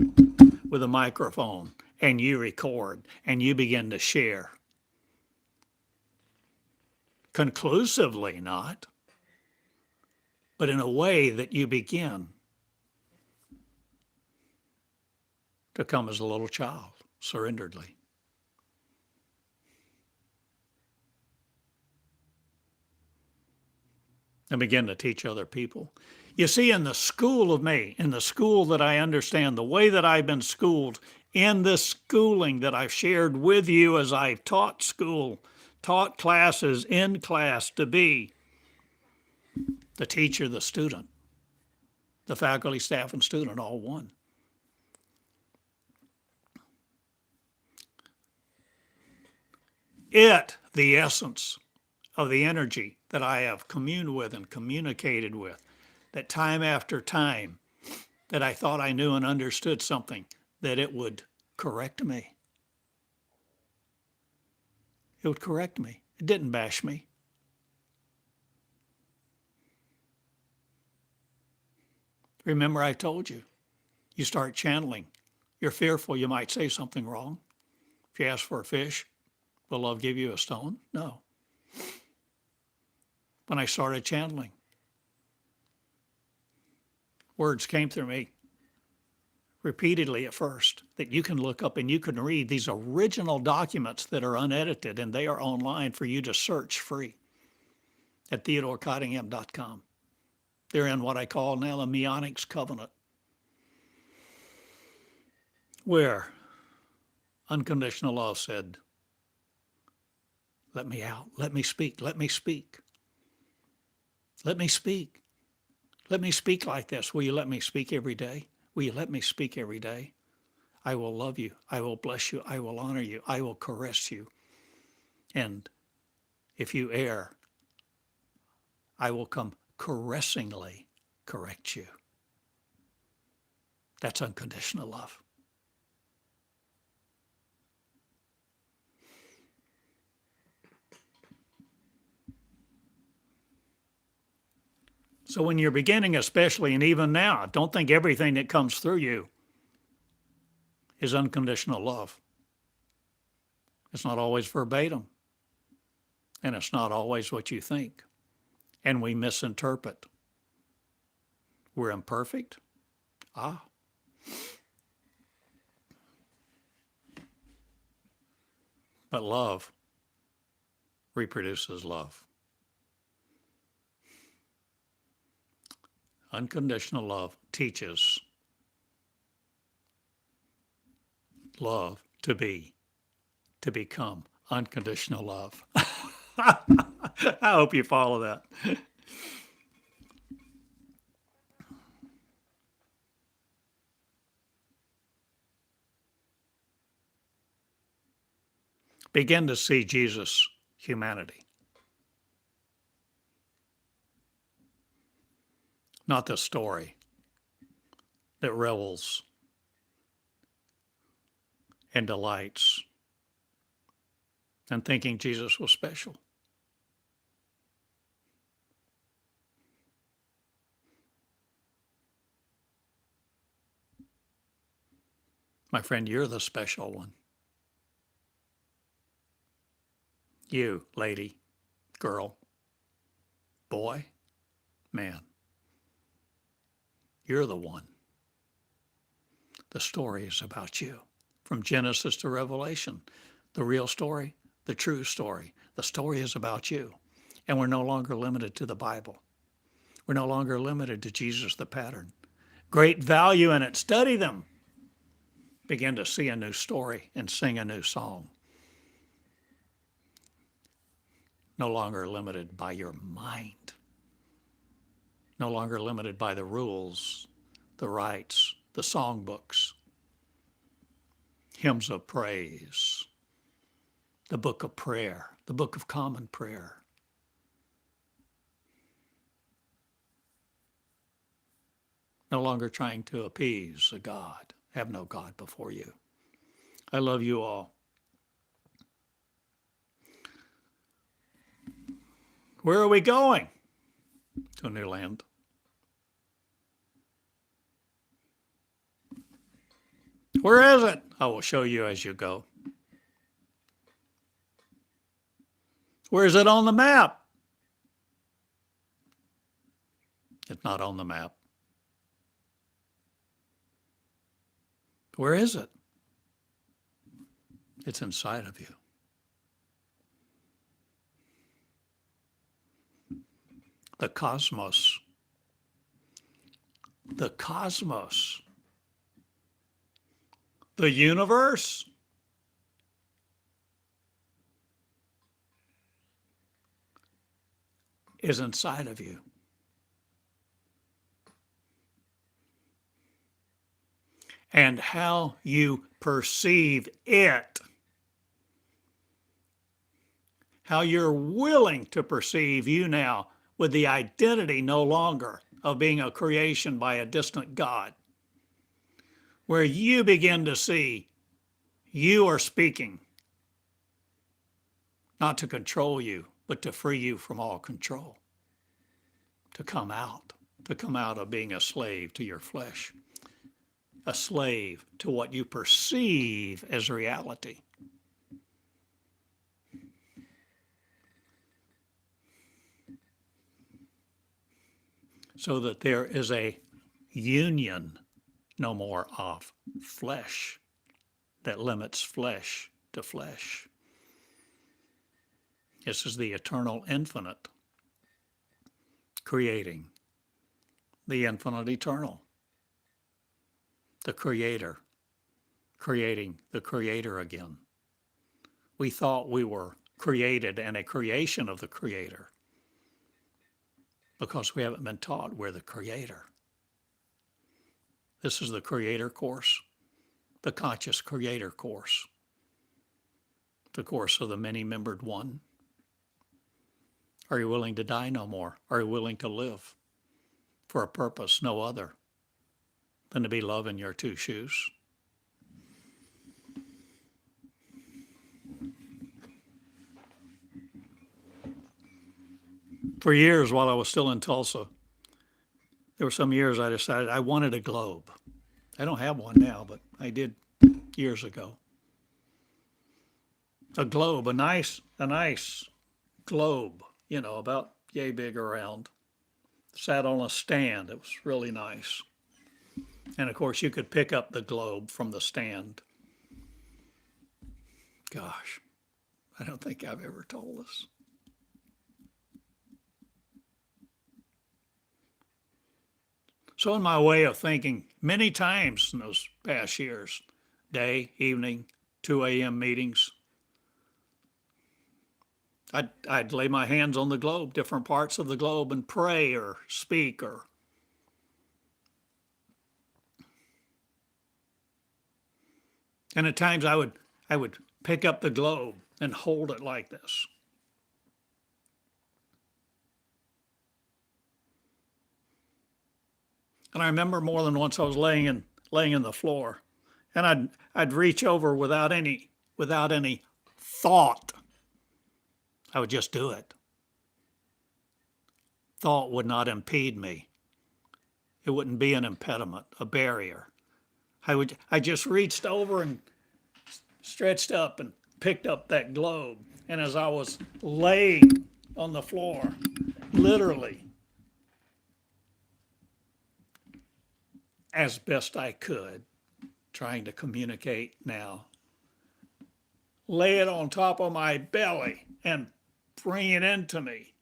with a microphone and you record and you begin to share. Conclusively not, but in a way that you begin to come as a little child, surrenderedly. And begin to teach other people. You see, in the school of me, in the school that I understand, the way that I've been schooled, in this schooling that I've shared with you as I've taught school, taught classes in class to be the teacher, the student, the faculty, staff, and student, all one. The essence of the energy that I have communed with and communicated with, that time after time that I thought I knew and understood something, that it would correct me. It would correct me. It didn't bash me. Remember, I told you, you start channeling. You're fearful you might say something wrong. If you ask for a fish, will love give you a stone? No. When I started channeling, words came through me repeatedly at first that you can look up and you can read these original documents that are unedited, and they are online for you to search free at theodorcottingham.com. They're in what I call now the Meonics Covenant, where unconditional love said, let me out, let me speak, let me speak. Let me speak. Let me speak like this. Will you let me speak every day? Will you let me speak every day? I will love you. I will bless you. I will honor you. I will caress you. And if you err, I will come caressingly correct you. That's unconditional love. So when you're beginning, especially, and even now, don't think everything that comes through you is unconditional love. It's not always verbatim, and it's not always what you think. And we misinterpret. We're imperfect. But love reproduces love. Unconditional love teaches love to become unconditional love. I hope you follow that. Begin to see Jesus' humanity. Not the story that revels and delights and thinking Jesus was special. My friend, you're the special one. You, lady, girl, boy, man. You're the one. The story is about you. From Genesis to Revelation, the real story, the true story. The story is about you. And we're no longer limited to the Bible. We're no longer limited to Jesus, the pattern. Great value in it. Study them. Begin to see a new story and sing a new song. No longer limited by your mind. No longer limited by the rules, the rites, the songbooks, hymns of praise, the book of prayer, the book of common prayer. No longer trying to appease a God. Have no God before you. I love you all. Where are we going? To a new land. Where is it? I will show you as you go. Where is it on the map? It's not on the map. Where is it? It's inside of you. The cosmos. The cosmos. The universe. Is inside of you. And how you perceive it, how you're willing to perceive you now with the identity no longer of being a creation by a distant God, where you begin to see you are speaking, not to control you, but to free you from all control, to come out of being a slave to your flesh, a slave to what you perceive as reality. So that there is a union no more of flesh that limits flesh to flesh. This is the eternal infinite creating the infinite eternal. The Creator creating the Creator again. We thought we were created and a creation of the Creator because we haven't been taught we're the Creator. This is the Creator course, the Conscious Creator course, the course of the many-membered one. Are you willing to die no more? Are you willing to live for a purpose no other than to be love in your two shoes? For years while I was still in Tulsa, there were some years I decided I wanted a globe. I don't have one now, but I did years ago. A globe, a nice globe, about yay big around. Sat on a stand. It was really nice. And of course, you could pick up the globe from the stand. Gosh, I don't think I've ever told this. So in my way of thinking, many times in those past years, day, evening, 2 a.m. meetings, I'd lay my hands on the globe, different parts of the globe, and pray or speak and at times I would pick up the globe and hold it like this. And I remember more than once I was laying in the floor, and I'd reach over without any thought. I would just do it. Thought would not impede me. It wouldn't be an impediment, a barrier. I just reached over and stretched up and picked up that globe. And as I was laying on the floor, literally, as best I could, trying to communicate now, lay it on top of my belly and bring it into me.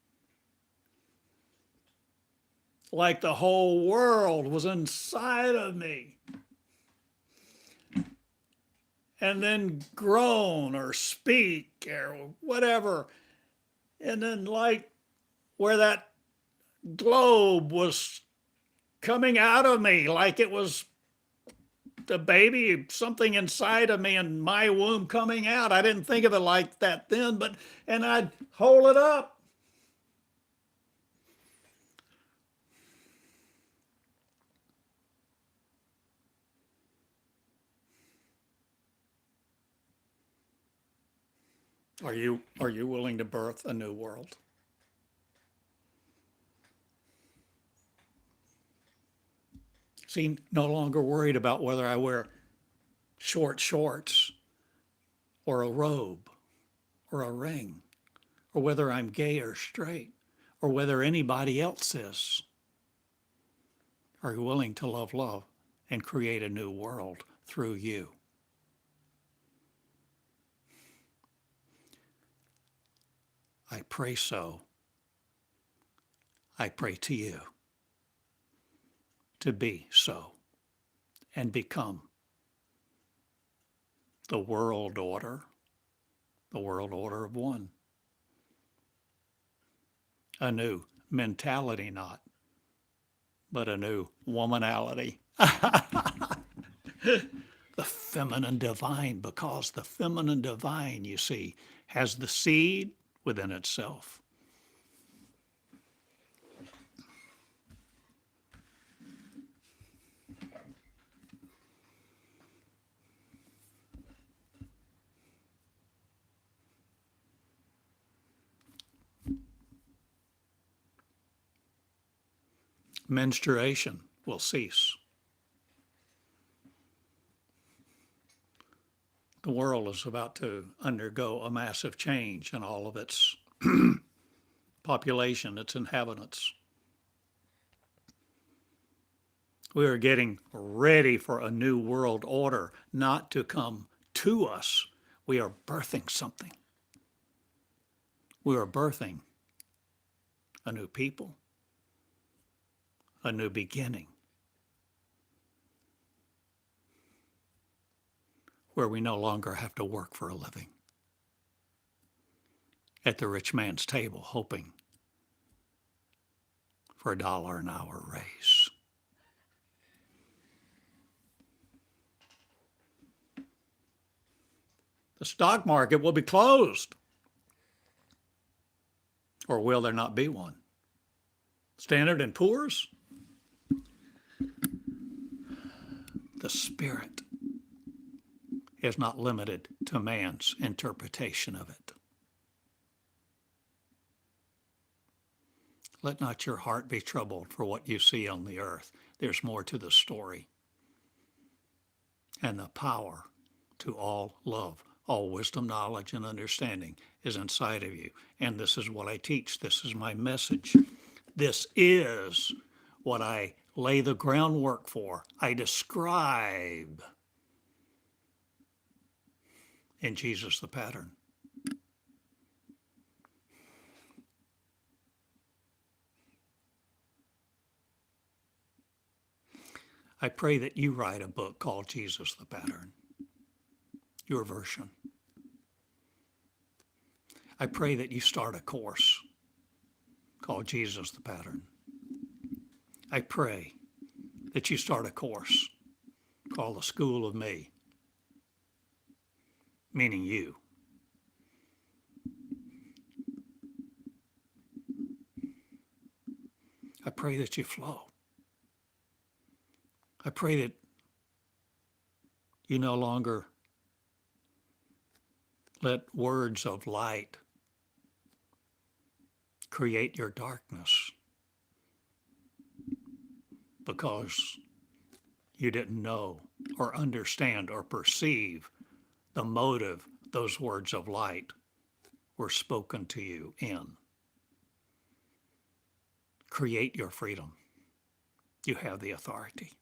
Like the whole world was inside of me. And then groan or speak or whatever. And then like where that globe was coming out of me, like it was the baby, something inside of me and my womb coming out. I didn't think of it like that then, and I'd hold it up. Are you willing to birth a new world? See, no longer worried about whether I wear short shorts or a robe or a ring, or whether I'm gay or straight, or whether anybody else is. Are you willing to love and create a new world through you? I pray so. I pray to you to be so and become the world order of one. A new mentality, not, but a new womanality. The feminine divine, because the feminine divine, you see, has the seed within itself. Menstruation will cease. The world is about to undergo a massive change in all of its population, its inhabitants. We are getting ready for a new world order, not to come to us. We are birthing something. We are birthing a new people, a new beginning, where we no longer have to work for a living at the rich man's table, hoping for $1 an hour raise. The stock market will be closed. Or will there not be one? Standard & Poor's? The Spirit is not limited to man's interpretation of it. Let not your heart be troubled for what you see on the earth. There's more to the story. And the power to all love, all wisdom, knowledge, and understanding is inside of you. And this is what I teach. This is my message. This is what I lay the groundwork for. I describe in Jesus the pattern. I pray that you write a book called Jesus the Pattern, your version. I pray that you start a course called Jesus the Pattern. I pray that you start a course called the School of Me, meaning you. I pray that you flow. I pray that you no longer let words of light create your darkness because you didn't know or understand or perceive the motive those words of light were spoken to you in. Create your freedom. You have the authority.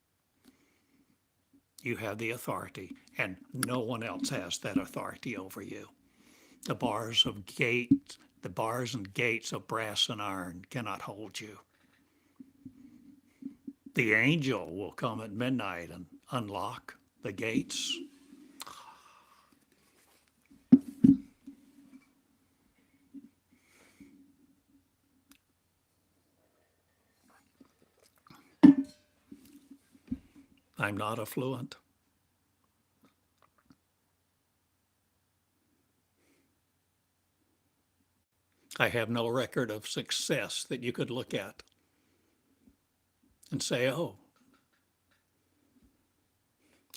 You have the authority, and no one else has that authority over you. The bars and gates of brass and iron cannot hold you. The angel will come at midnight and unlock the gates. I'm not affluent. I have no record of success that you could look at and say, oh,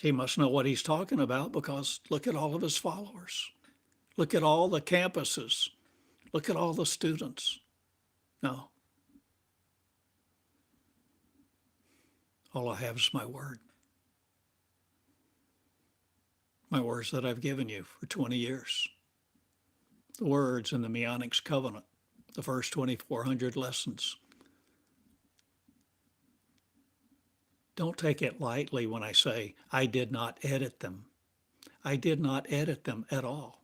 he must know what he's talking about because look at all of his followers. Look at all the campuses. Look at all the students. No. All I have is my word. My words that I've given you for 20 years. The words in the Meonics Covenant, the first 2,400 lessons. Don't take it lightly when I say I did not edit them. I did not edit them at all.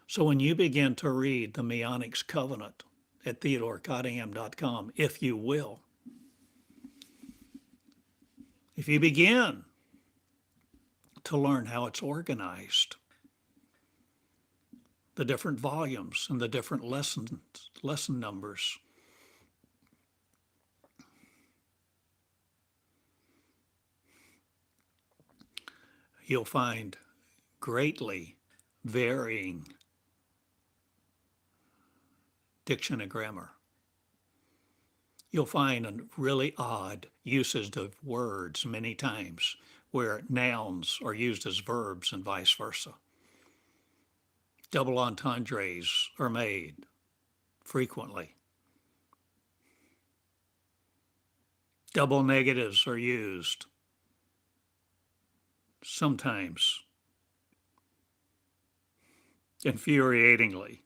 So when you begin to read the Meonics Covenant at theodorcottingham.com, if you will, if you begin to learn how it's organized, the different volumes and the different lesson numbers, you'll find greatly varying diction and grammar. You'll find really odd usage of words many times where nouns are used as verbs and vice versa. Double entendres are made frequently. Double negatives are used sometimes infuriatingly.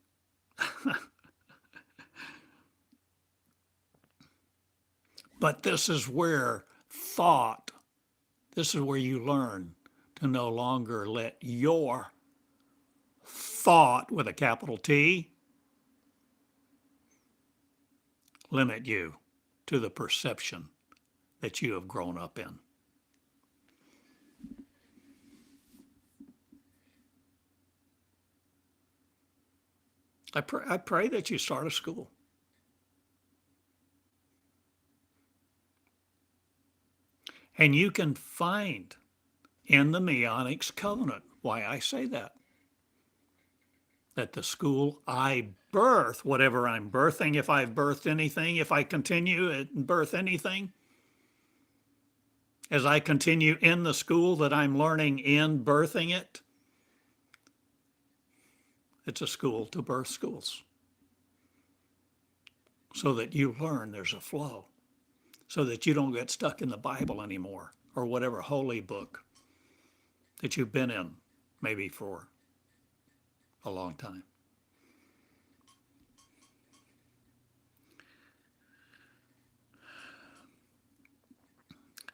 But this is where thought, this is where you learn to no longer let your thought with a capital T limit you to the perception that you have grown up in. I pray that you start a school. And you can find in the Meonics Covenant why I say that. That the school I birth, whatever I'm birthing, if I've birthed anything, if I continue and birth anything, as I continue in the school that I'm learning in, birthing it, it's a school to birth schools. So that you learn there's a flow. So that you don't get stuck in the Bible anymore or whatever holy book that you've been in maybe for a long time.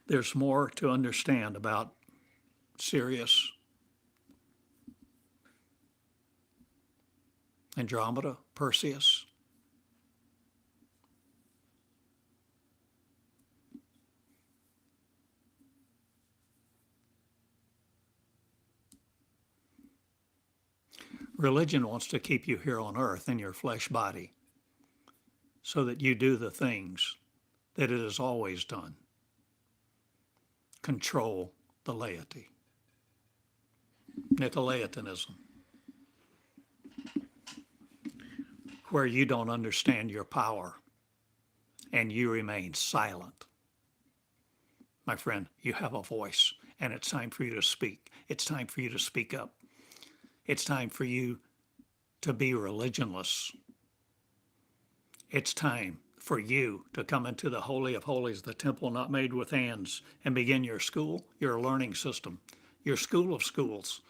There's more to understand about Sirius, Andromeda, Perseus. Religion wants to keep you here on earth in your flesh body so that you do the things that it has always done. Control the laity. Nicolaitanism. Where you don't understand your power and you remain silent. My friend, you have a voice and it's time for you to speak. It's time for you to speak up. It's time for you to be religionless. It's time for you to come into the Holy of Holies, the temple not made with hands, and begin your school, your learning system, your school of schools,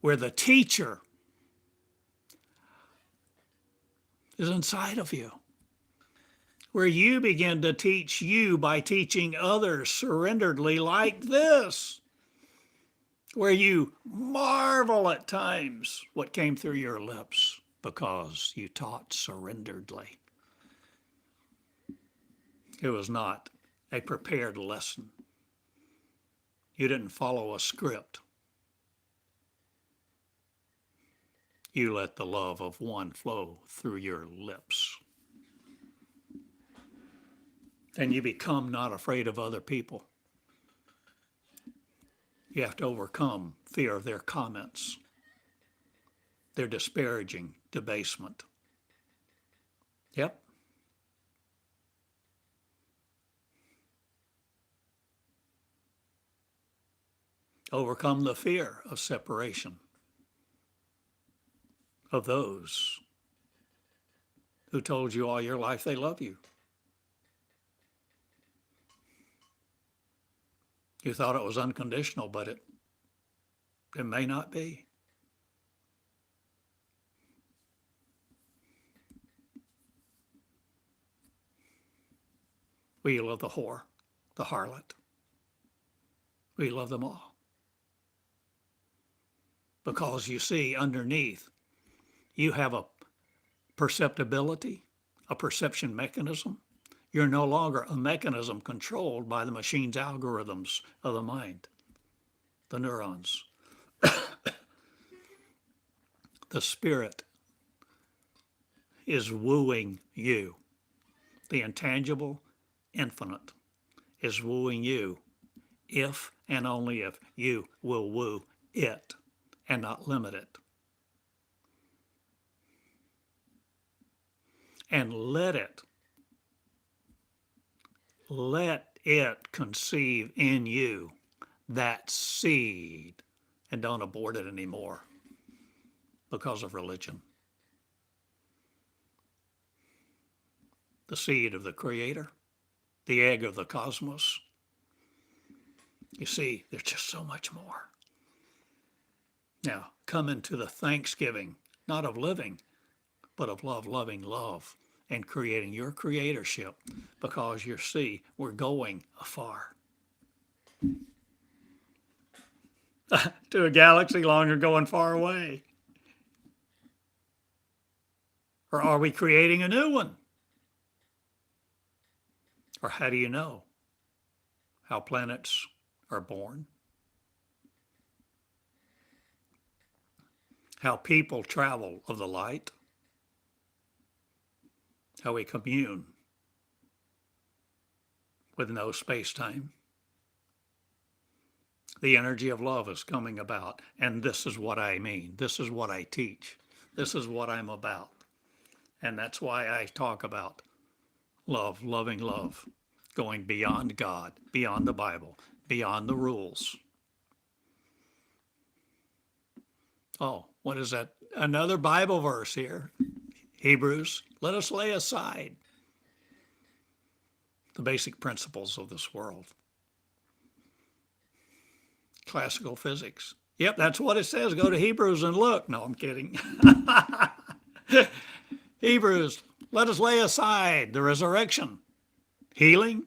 where the teacher is inside of you, where you begin to teach you by teaching others surrenderedly like this, where you marvel at times what came through your lips because you taught surrenderedly. It was not a prepared lesson. You didn't follow a script. You let the love of one flow through your lips. And you become not afraid of other people. You have to overcome fear of their comments, their disparaging debasement. Yep. Overcome the fear of separation of those who told you all your life they love you. You thought it was unconditional, but it may not be. We love the whore, the harlot. We love them all. Because you see, underneath, you have a perceptibility, a perception mechanism. You're no longer a mechanism controlled by the machine's algorithms of the mind, the neurons. The spirit is wooing you. The intangible infinite is wooing you if and only if you will woo it and not limit it. And let it conceive in you that seed, and don't abort it anymore because of religion. The seed of the Creator, the egg of the cosmos. You see, there's just so much more. Now, come into the thanksgiving, not of living, but of love, loving love, and creating your creatorship, because you see, we're going afar. To a galaxy longer going far away. Or are we creating a new one? Or how do you know how planets are born? How people travel of the light? How we commune with no space-time? The energy of love is coming about, and this is what I mean. This is what I teach. This is what I'm about. And that's why I talk about love, loving love, going beyond God, beyond the Bible, beyond the rules. Oh, what is that? Another Bible verse here. Hebrews, let us lay aside the basic principles of this world. Classical physics. Yep, that's what it says. Go to Hebrews and look. No, I'm kidding. Hebrews, let us lay aside the resurrection, healing,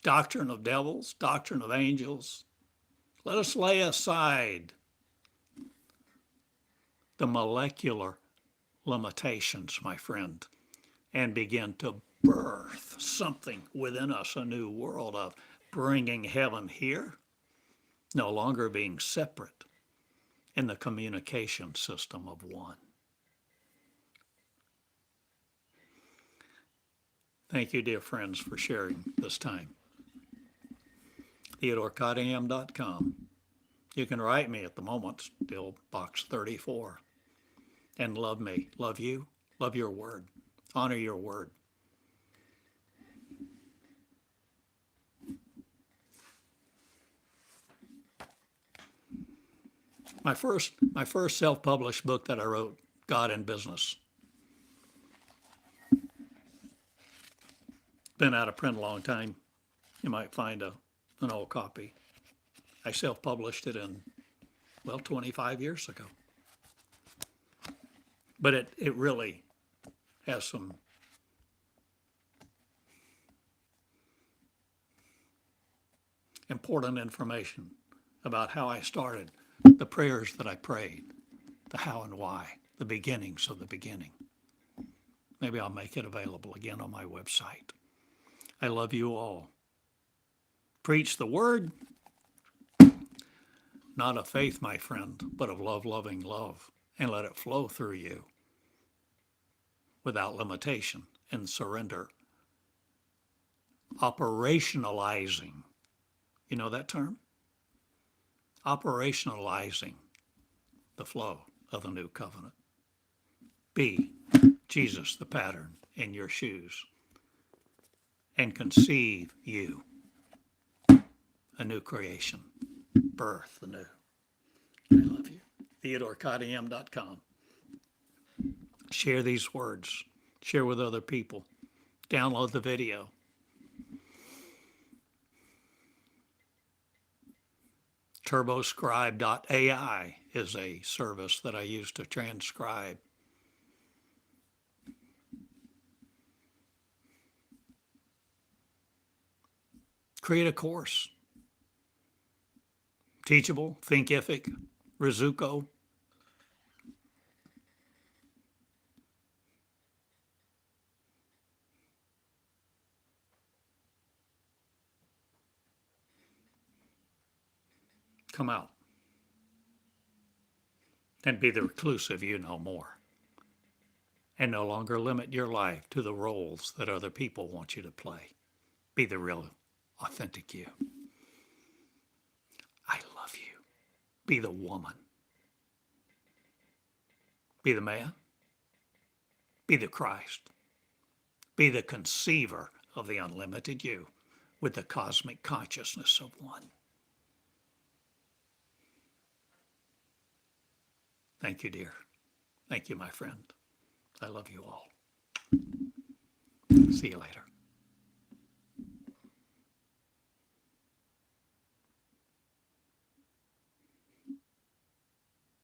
doctrine of devils, doctrine of angels. Let us lay aside the molecular limitations, my friend, and begin to birth something within us, a new world of bringing heaven here, no longer being separate in the communication system of one. Thank you, dear friends, for sharing this time. TheodoreCottingham.com. You can write me at the moment, still box 34. And love me, love you, love your word, honor your word. My first self-published book that I wrote, God in Business. Been out of print a long time. You might find an old copy. I self-published it in, 25 years ago. But it really has some important information about how I started, the prayers that I prayed, the how and why, the beginnings of the beginning. Maybe I'll make it available again on my website. I love you all. Preach the word, not of faith, my friend, but of love, loving love, and let it flow through you without limitation and surrender. Operationalizing. You know that term? Operationalizing the flow of the new covenant. Be Jesus the pattern in your shoes and conceive you a new creation. Birth the new. I love you. TheodoreCottingham.com. Share these words. Share with other people. Download the video. TurboScribe.ai is a service that I use to transcribe. Create a course. Teachable, Thinkific, Rizuko. Come out and be the reclusive you know more, and no longer limit your life to the roles that other people want you to play. Be the real, authentic you. I love you. Be the woman. Be the man. Be the Christ. Be the conceiver of the unlimited you with the cosmic consciousness of one. Thank you, dear. Thank you, my friend. I love you all. See you later.